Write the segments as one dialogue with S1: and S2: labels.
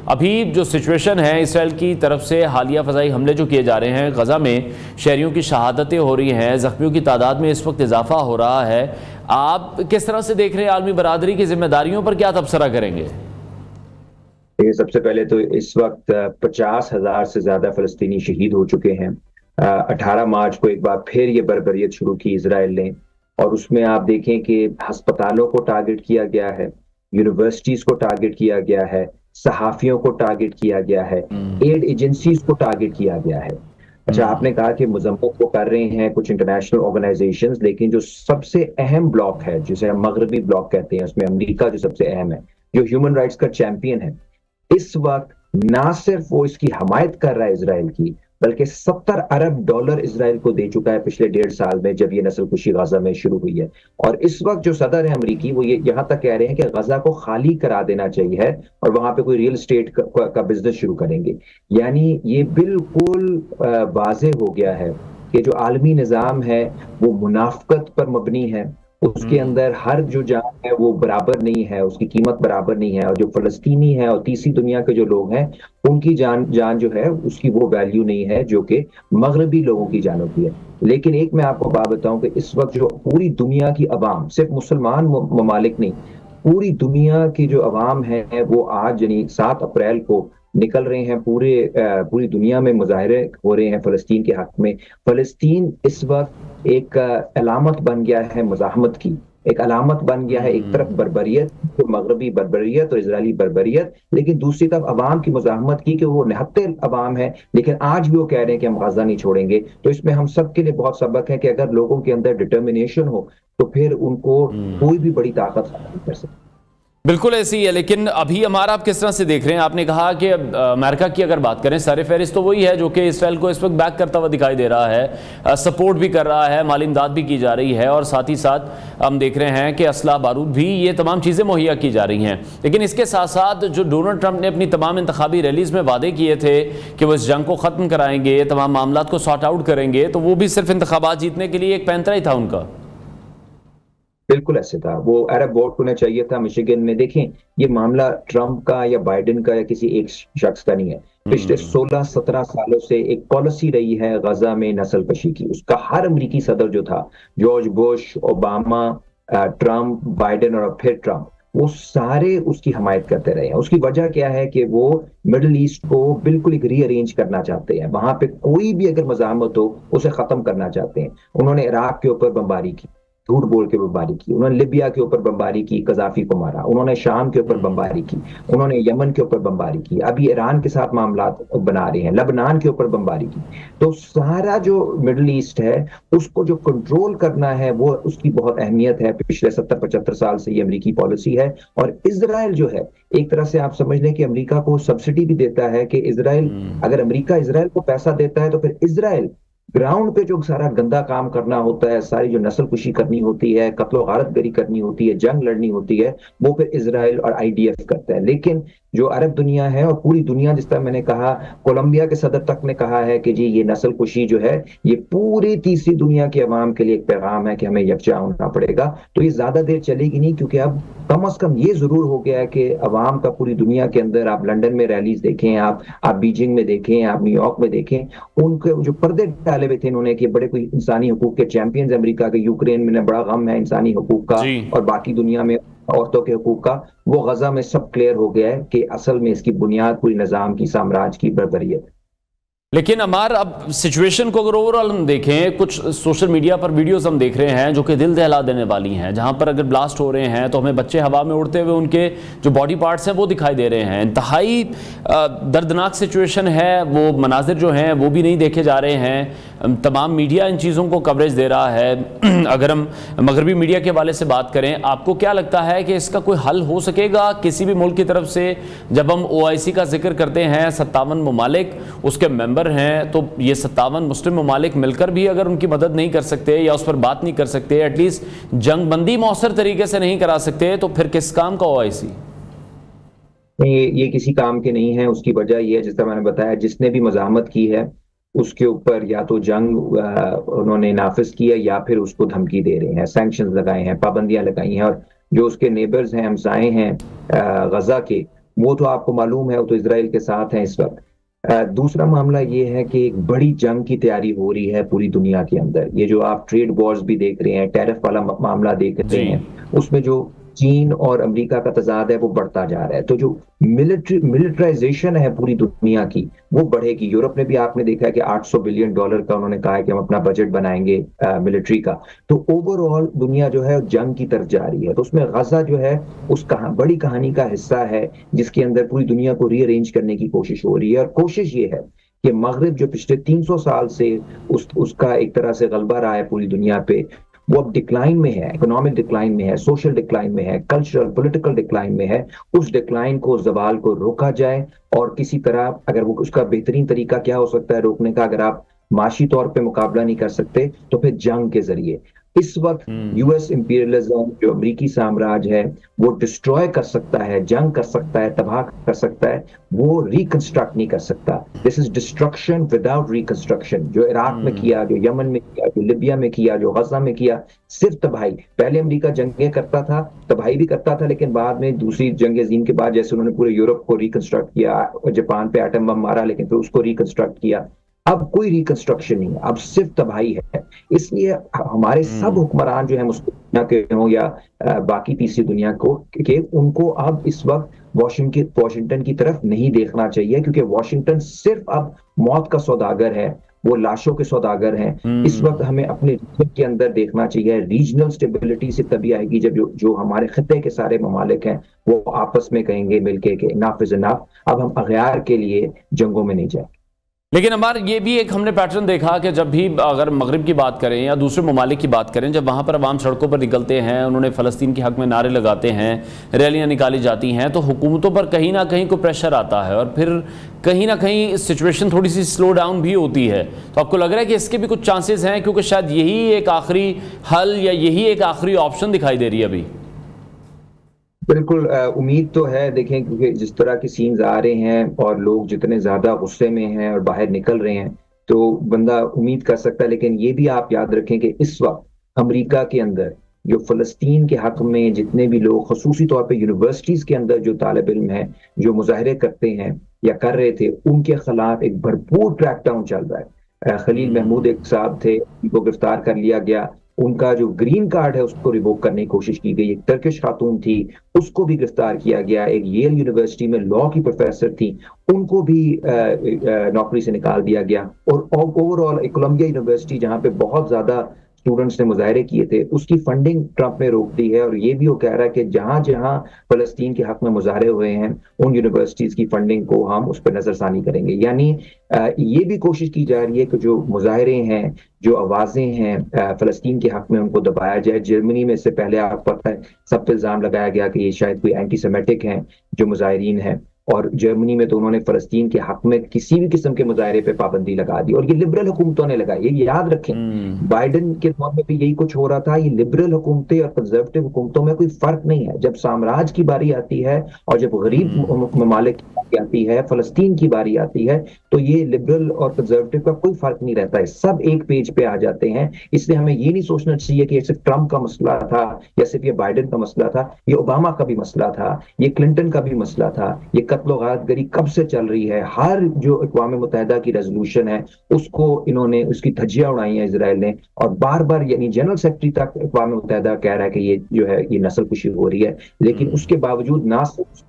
S1: अभी जो सिचुएशन है इसराइल की तरफ से हालिया फ़ज़ाई हमले जो किए जा रहे हैं, गज़ा में शहरियों की शहादतें हो रही हैं, ज़ख्मियों की तादाद में इस वक्त इजाफा हो रहा है, आप किस तरह से देख रहे हैं? आलमी बरादरी की जिम्मेदारियों पर क्या तबसरा करेंगे?
S2: सबसे पहले तो इस वक्त 50,000 से ज्यादा फलस्तीनी शहीद हो चुके हैं। 18 मार्च को एक बार फिर ये बर्बरियत शुरू की इसराइल ने, और उसमें आप देखें कि अस्पतालों को टारगेट किया गया है, यूनिवर्सिटीज को टारगेट किया गया है, सहाफियों को टारगेट किया गया है, एड एजेंसीज को टारगेट किया गया है। अच्छा, आपने कहा कि मजम्मत को कर रहे हैं कुछ इंटरनेशनल ऑर्गेनाइजेशंस, लेकिन जो सबसे अहम ब्लॉक है, जिसे हम मगरबी ब्लॉक कहते हैं, उसमें अमेरिका जो सबसे अहम है, जो ह्यूमन राइट्स का चैंपियन है, इस वक्त ना सिर्फ वो इसकी हमायत कर रहा है इसराइल की, बल्कि 70 अरब डॉलर इसराइल को दे चुका है पिछले 1.5 साल में, जब ये नस्लकुशी गजा में शुरू हुई है। और इस वक्त जो सदर है अमरीकी, वो ये यहां तक कह रहे हैं कि गजा को खाली करा देना चाहिए और वहां पे कोई रियल एस्टेट का बिजनेस शुरू करेंगे। यानी ये बिल्कुल वाज़ेह हो गया है कि जो आलमी निज़ाम है वो मुनाफकत पर मबनी है, उसके अंदर हर जो जान है वो बराबर नहीं है, उसकी कीमत बराबर नहीं है, और जो फलस्तीनी है और तीसरी दुनिया के जो लोग हैं उनकी जान जो है उसकी वो वैल्यू नहीं है जो कि मगरबी लोगों की जान होती है। लेकिन एक मैं आपको बात बताऊं कि इस वक्त जो पूरी दुनिया की अवाम, सिर्फ मुसलमान ममालिक नहीं, पूरी दुनिया की जो अवाम है वो आज यानी 7 अप्रैल को निकल रहे हैं। पूरी दुनिया में मुजाहरे हो रहे हैं फलस्तीन के हक में। फलस्तीन इस वक्त एक अलामत बन गया है मुजाहमत की, एक अलामत बन गया है। एक तरफ बर्बरियत, तो मगरबी बर्बरियत और इजरायली बर्बरियत, लेकिन दूसरी तरफ अवाम की मुजाहमत की कि वो निहत्ते अवाम है, लेकिन आज भी वो कह रहे हैं कि हम गजा नहीं छोड़ेंगे। तो इसमें हम सब के लिए बहुत सबक है कि अगर लोगों के अंदर डिटर्मिनेशन हो तो फिर उनको कोई भी बड़ी ताकत नहीं कर सकती।
S1: बिल्कुल ऐसी ही है, लेकिन अभी हमारा आप किस तरह से देख रहे हैं? आपने कहा कि अमेरिका की अगर बात करें, सर फहरिस्त तो वही है जो कि इसराइल को इस वक्त बैक करता हुआ दिखाई दे रहा है, सपोर्ट भी कर रहा है, माली इमदाद भी की जा रही है, और साथ ही साथ हम देख रहे हैं कि असला बारूद भी, ये तमाम चीज़ें मुहैया की जा रही हैं। लेकिन इसके साथ साथ जो डोनाल्ड ट्रंप ने अपनी तमाम इंतखाबी रैलीज़ में वादे किए थे कि वो इस जंग को ख़त्म कराएंगे, तमाम मामला को सॉर्ट आउट करेंगे, तो वो भी सिर्फ इंतखाबात जीतने के लिए एक पैंतरा ही था उनका।
S2: बिल्कुल ऐसे था, वो अरब वोट होना चाहिए था मिशिगन में। देखें, ये मामला ट्रंप का या बाइडेन का या किसी एक शख्स का नहीं है। पिछले 16-17 सालों से एक पॉलिसी रही है गजा में नस्ल कशी की। उसका हर अमेरिकी सदर जो था, George Bush, Obama, Trump, Biden और फिर ट्रंप, वो सारे उसकी हमायत करते रहे हैं। उसकी वजह क्या है कि वो मिडिल ईस्ट को बिल्कुल एक रीअरेंज करना चाहते हैं। वहां पे कोई भी अगर मज़ाहमत हो उसे खत्म करना चाहते हैं। उन्होंने इराक के ऊपर बमबारी की, झूठ बोल के बमबारी की। उन्होंने लिबिया के ऊपर बमबारी की, कजाफी को मारा। उन्होंने शाम के ऊपर बमबारी की, उन्होंने यमन के ऊपर बमबारी की, अभी ईरान के साथ मामला बना रहे हैं, लबनान के ऊपर बमबारी की। तो सारा जो मिडिल ईस्ट है उसको जो कंट्रोल करना है वो उसकी बहुत अहमियत है। पिछले 70-75 साल से ये अमेरिकी पॉलिसी है। और इजराइल जो है, एक तरह से आप समझ लें कि अमेरिका को सब्सिडी भी देता है कि इजराइल, अगर अमेरिका इजराइल को पैसा देता है तो फिर इजराइल ग्राउंड पे जो सारा गंदा काम करना होता है, सारी जो नस्ल कुशी करनी होती है, कत्लो गारतगरी करनी होती है, जंग लड़नी होती है, वो फिर इजराइल और आईडीएफ करता है। लेकिन जो अरब दुनिया है और पूरी दुनिया, जिस तरह मैंने कहा, कोलंबिया के सदर तक ने कहा है कि जी ये नस्ल कुशी जो है ये पूरी तीसरी दुनिया के अवाम के लिए एक पैगाम है कि हमें यकजा होना पड़ेगा। तो ये ज्यादा देर चलेगी नहीं, क्योंकि अब कम अज कम ये जरूर हो गया है कि अवाम का पूरी दुनिया के अंदर, आप लंदन में रैलीज देखें, आप बीजिंग में देखें, आप न्यूयॉर्क में देखें, उनके जो पर्दे डाले हुए थे इन्होंने कि बड़े कोई इंसानी हकूक के चैंपियंस अमेरिका के, यूक्रेन में बड़ा गम है इंसानी हकूक का और बाकी दुनिया में औरतों के हकूक का, वो गजा में सब क्लियर हो गया है कि असल में इसकी बुनियाद पूरी निजाम की, साम्राज्य की बर्बरियत।
S1: लेकिन हमारा अब सिचुएशन को अगर ओवरऑल हम देखें, कुछ सोशल मीडिया पर वीडियोस हम देख रहे हैं जो कि दिल दहला देने वाली हैं, जहां पर अगर ब्लास्ट हो रहे हैं तो हमें बच्चे हवा में उड़ते हुए उनके जो बॉडी पार्ट्स हैं वो दिखाई दे रहे हैं। इंतहाई दर्दनाक सिचुएशन है, वो मनाजिर जो हैं वो भी नहीं देखे जा रहे हैं। तमाम मीडिया इन चीज़ों को कवरेज दे रहा है। अगर हम मगरबी मीडिया के हवाले से बात करें, आपको क्या लगता है कि इसका कोई हल हो सकेगा किसी भी मुल्क की तरफ से? जब हम OIC का जिक्र करते हैं, 57 ममालिक उसके मेंबर हैं, तो ये 57 मुस्लिम ममालिक मिलकर भी अगर उनकी मदद नहीं कर सकते या उस पर बात नहीं कर सकते, एटलीस्ट जंग बंदी मौसर तरीके से नहीं करा सकते, तो फिर किस काम का OIC?
S2: ये किसी काम के नहीं है। उसकी वजह यह है, जिस तरह मैंने बताया, जिसने भी मज़ाहमत की है उसके ऊपर या तो जंग उन्होंने नाफिज की है या फिर उसको धमकी दे रहे हैं, सैंक्शंस लगाए हैं, पाबंदियां लगाई हैं। और जो उसके नेबर्स हैं, हमसाए हैं गजा के, वो तो आपको मालूम है, वो तो इसराइल के साथ है इस वक्त। दूसरा मामला ये है कि एक बड़ी जंग की तैयारी हो रही है पूरी दुनिया के अंदर। ये जो आप ट्रेड वॉर्स भी देख रहे हैं, टैरिफ वाला मामला देख रहे हैं, उसमें जो चीन और अमेरिका का तजाद है वो बढ़ता जा रहा है। तो जो मिलिट्राइजेशन है पूरी दुनिया की, वो बढ़ेगी। यूरोप ने भी आपने देखा है कि $800 बिलियन का उन्होंने कहा है कि हम अपना बजट बनाएंगे मिलिट्री का। तो ओवरऑल दुनिया जो है जंग की तरफ जा रही है। तो उसमें गजा जो है उस बड़ी कहानी का हिस्सा है, जिसके अंदर पूरी दुनिया को रीअरेंज करने की कोशिश हो रही है। और कोशिश ये है कि मगरिब जो पिछले 300 साल से उसका एक तरह से गलबा रहा है पूरी दुनिया पे, वो अब डिक्लाइन में है, इकोनॉमिक डिक्लाइन में है, सोशल डिक्लाइन में है, कल्चरल पॉलिटिकल डिक्लाइन में है। उस डिक्लाइन को, जवाल को रोका जाए, और किसी तरह अगर वो, उसका बेहतरीन तरीका क्या हो सकता है रोकने का, अगर आप माशी तौर पे मुकाबला नहीं कर सकते तो फिर जंग के जरिए। इस वक्त यूएस इंपीरियलिज्म, जो अमेरिकी साम्राज्य है, वो डिस्ट्रॉय कर सकता है, जंग कर सकता है, तबाह कर सकता है, वो रिकंस्ट्रक्ट नहीं कर सकता। This is destruction without reconstruction. जो इराक में किया, जो यमन में किया, जो लिबिया में किया, जो गजा में किया, सिर्फ तबाही। पहले अमेरिका जंगें करता था, तबाही भी करता था, लेकिन बाद में दूसरी जंग अज़ीम के बाद जैसे उन्होंने पूरे यूरोप को रिकंस्ट्रक्ट किया, जापान पे एटम बम मारा, लेकिन फिर उसको रिकंस्ट्रक्ट किया। अब कोई रिकंस्ट्रक्शन नहीं है, अब सिर्फ तबाही है। इसलिए हमारे सब हुक्मरान जो है मुस्लिम दुनिया के हों या बाकी तीसरी दुनिया को, के उनको अब इस वक्त वॉशिंगटन की तरफ नहीं देखना चाहिए, क्योंकि वॉशिंगटन सिर्फ अब मौत का सौदागर है, वो लाशों के सौदागर हैं। इस वक्त हमें अपने रीजन के अंदर देखना चाहिए। रीजनल स्टेबिलिटी सिर्फ तभी आएगी जब जो हमारे खित्ते के सारे ममालिक हैं वो आपस में कहेंगे मिलके कि इनफ इज इनफ, अब हम अगयार के लिए जंगों में नहीं जाए।
S1: लेकिन हमारा ये भी एक हमने पैटर्न देखा कि जब भी अगर मगरिब की बात करें या दूसरे ममालिक की बात करें, जब वहाँ पर अवाम सड़कों पर निकलते हैं, उन्होंने फ़लस्तीन के हक़ में नारे लगाते हैं, रैलियाँ निकाली जाती हैं, तो हुकूमतों पर कहीं ना कहीं को प्रेशर आता है और फिर कहीं ना कहीं सिचुएशन थोड़ी सी स्लो डाउन भी होती है। तो आपको लग रहा है कि इसके भी कुछ चांसेस हैं, क्योंकि शायद यही एक आखिरी हल या यही एक आखिरी ऑप्शन दिखाई दे रही है अभी?
S2: बिल्कुल उम्मीद तो है। देखें, क्योंकि जिस तरह के सीन्स आ रहे हैं और लोग जितने ज्यादा गुस्से में हैं और बाहर निकल रहे हैं, तो बंदा उम्मीद कर सकता है। लेकिन ये भी आप याद रखें कि इस वक्त अमेरिका के अंदर जो फलस्तीन के हक में जितने भी लोग, खसूसी तौर पे यूनिवर्सिटीज के अंदर जो तालिब इल्म हैं, जो मुजाहरे करते हैं या कर रहे थे, उनके खिलाफ एक भरपूर क्रैकडाउन चल रहा है। खलील महमूद एक साहब थे, उनको गिरफ्तार कर लिया गया। उनका जो ग्रीन कार्ड है उसको रिवोक करने की कोशिश की गई। एक टर्किश खातून थी, उसको भी गिरफ्तार किया गया। एक येल यूनिवर्सिटी में लॉ की प्रोफेसर थी, उनको भी नौकरी से निकाल दिया गया। और ओवरऑल कोलंबिया यूनिवर्सिटी, जहां पे बहुत ज्यादा स्टूडेंट्स ने मुजाहरे किए थे, उसकी फंडिंग ट्रंप ने रोक दी है। और ये भी वो कह रहा है कि जहां जहां फलस्तीन के हक में मुजाहरे हुए हैं, उन यूनिवर्सिटीज की फंडिंग को हम उस पर नजरसानी करेंगे। यानी ये भी कोशिश की जा रही है कि जो मुजाहरे हैं, जो आवाजें हैं फलस्तीन के हक में, उनको दबाया जाए। जर्मनी में इससे पहले आपको पता है सब पे इल्जाम लगाया गया कि ये शायद कोई एंटी सेमेटिक हैं जो मुजाहिरीन हैं, और जर्मनी में तो उन्होंने फलस्तीन के हक में किसी भी किस्म के मुजाहरे पे पाबंदी लगा दी। और ये लिबरल हुकूमतों ने लगाई, ये याद रखें। बाइडेन के दौर में भी यही कुछ हो रहा था। ये लिबरल हुकूमतें और कंजर्वेटिव हुकूमतों में कोई फर्क नहीं है। जब साम्राज्य की बारी आती है और जब गरीब ममालिक की बारी आती है, फलस्तीन की बारी आती है, तो ये लिबरल और कंजर्वेटिव का कोई फर्क नहीं रहता है, सब एक पेज पे आ जाते हैं। इसलिए हमें ये नहीं सोचना चाहिए कि सिर्फ ट्रंप का मसला था या सिर्फ ये बाइडेन का मसला था। ये ओबामा का भी मसला था, ये क्लिंटन का भी मसला था। ये कत्ल गारतगरी कब से चल रही है? हर जो अक़वाम मुत्तहिदा की रेजोल्यूशन है उसको इन्होंने, उसकी धज्जियां उड़ाई हैं इसराइल ने, और बार बार, यानी जनरल सेक्रेटरी तक अक़वाम मुत्तहिदा कह रहा है कि ये जो है ये नस्ल कुशी हो रही है। लेकिन उसके बावजूद ना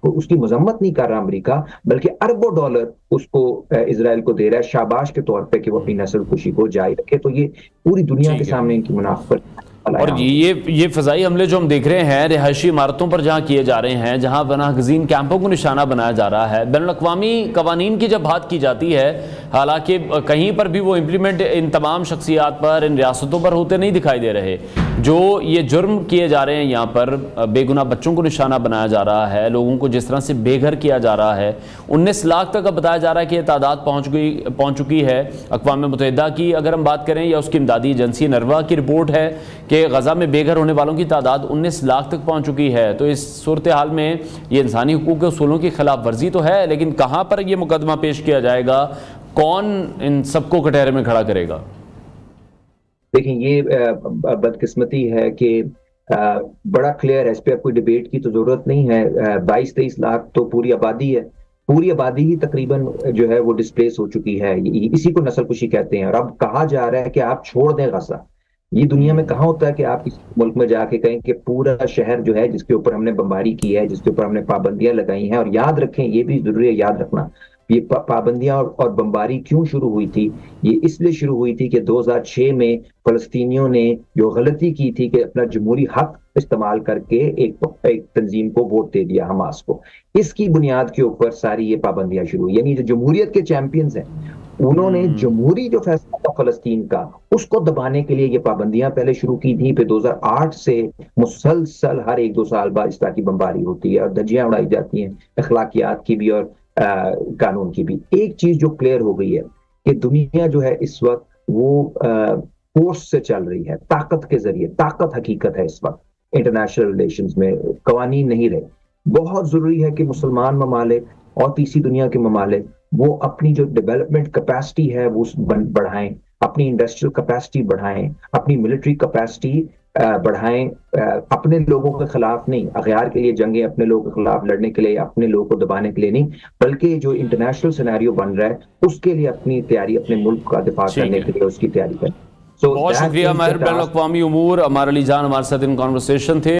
S2: उसकी मजम्मत नहीं कर रहा अमेरिका, बल्कि अरबों डॉलर उसको इसराइल को दे रहा है शाबाश के तौर पे कि वो अपनी नस्ल खुशी को जारी रखे। तो ये पूरी दुनिया के सामने इनकी मुनाफत।
S1: और ये फ़ज़ाई हमले जो हम देख रहे हैं रिहायशी इमारतों पर जहाँ किए जा रहे हैं, जहाँ पनाहगज़ीन कैंपों को निशाना बनाया जा रहा है, बैनुल-अक़वामी क़वानीन की जब बात की जाती है, हालांकि कहीं पर भी वो इम्प्लीमेंट इन तमाम शख्सियात पर, इन रियासतों पर होते नहीं दिखाई दे रहे। जो ये जुर्म किए जा रहे हैं, यहाँ पर बेगुनाह बच्चों को निशाना बनाया जा रहा है, लोगों को जिस तरह से बेघर किया जा रहा है। 19 लाख तक अब बताया जा रहा है कि यह तादाद पहुँच चुकी है। अक़वाम मुत्तहिदा की अगर हम बात करें या उसकी इमदादी एजेंसी नरवा की रिपोर्ट है कि गजा में बेघर होने वालों की तादाद 19 लाख तक पहुंच चुकी है। तो इस सूरत हाल में ये इंसानी हुकूक के उसूलों की खिलाफ वर्जी तो है, लेकिन कहाँ पर ये मुकदमा पेश किया जाएगा, कौन इन सबको कटहरे में खड़ा करेगा?
S2: देखिए, ये बदकिस्मती है कि बड़ा क्लियर है, इस पर कोई डिबेट की तो जरूरत नहीं है। 22-23 लाख तो पूरी आबादी है, पूरी आबादी ही तकरीबन जो है वो डिस्प्लेस हो चुकी है। इसी को नस्लकुशी कहते हैं। और अब कहा जा रहा है कि आप छोड़ दें गजा। ये दुनिया में कहाँ होता है कि आप किसी मुल्क में जाके कहें कि पूरा शहर जो है जिसके ऊपर हमने बमबारी की है, जिसके ऊपर हमने पाबंदियां लगाई हैं। और याद रखें, ये भी जरूरी है याद रखना, ये पाबंदियां और बमबारी क्यों शुरू हुई थी? ये इसलिए शुरू हुई थी कि 2006 में फलस्तीनियों ने जो गलती की थी कि अपना जमहूरी हक इस्तेमाल करके एक तंजीम को वोट दे दिया, हमास को। इसकी बुनियाद के ऊपर सारी ये पाबंदियां शुरू हुई। यानी जो जमहूरियत के चैंपियंस हैं, उन्होंने जमहूरी जो फैसला था फलस्तीन का, उसको दबाने के लिए ये पाबंदियां पहले शुरू की थी। फिर 2008 से मुसलसल हर 1-2 साल बाद इस तरह की बमबारी होती है और धज्जियां उड़ाई जाती हैं, अखलाकियात की भी और कानून की भी। एक चीज जो क्लियर हो गई है कि दुनिया जो है इस वक्त वो फोर्स से चल रही है, ताकत के जरिए। ताकत हकीकत है इस वक्त इंटरनेशनल रिलेशंस में, कवानीन नहीं रहे। बहुत जरूरी है कि मुसलमान ममालिक और तीसरी दुनिया के ममालिक वो अपनी जो डेवलपमेंट कैपेसिटी है वो बढ़ाएं, अपनी इंडस्ट्रियल कैपेसिटी बढ़ाएं, अपनी मिलिट्री कैपेसिटी बढ़ाएं। अपने लोगों के खिलाफ नहीं, अगयार के लिए जंगें, अपने लोगों के खिलाफ लड़ने के लिए, अपने लोगों को दबाने के लिए नहीं, बल्कि जो इंटरनेशनल सिनेरियो बन रहा है उसके लिए अपनी तैयारी, अपने मुल्क का दिफा करने के लिए उसकी तैयारी करें।
S1: बहुत शुक्रिया। माहिर बैनुल अक़वामी उमूर अमार अली जान हमारे साथ इन कॉन्वर्सेशन थे।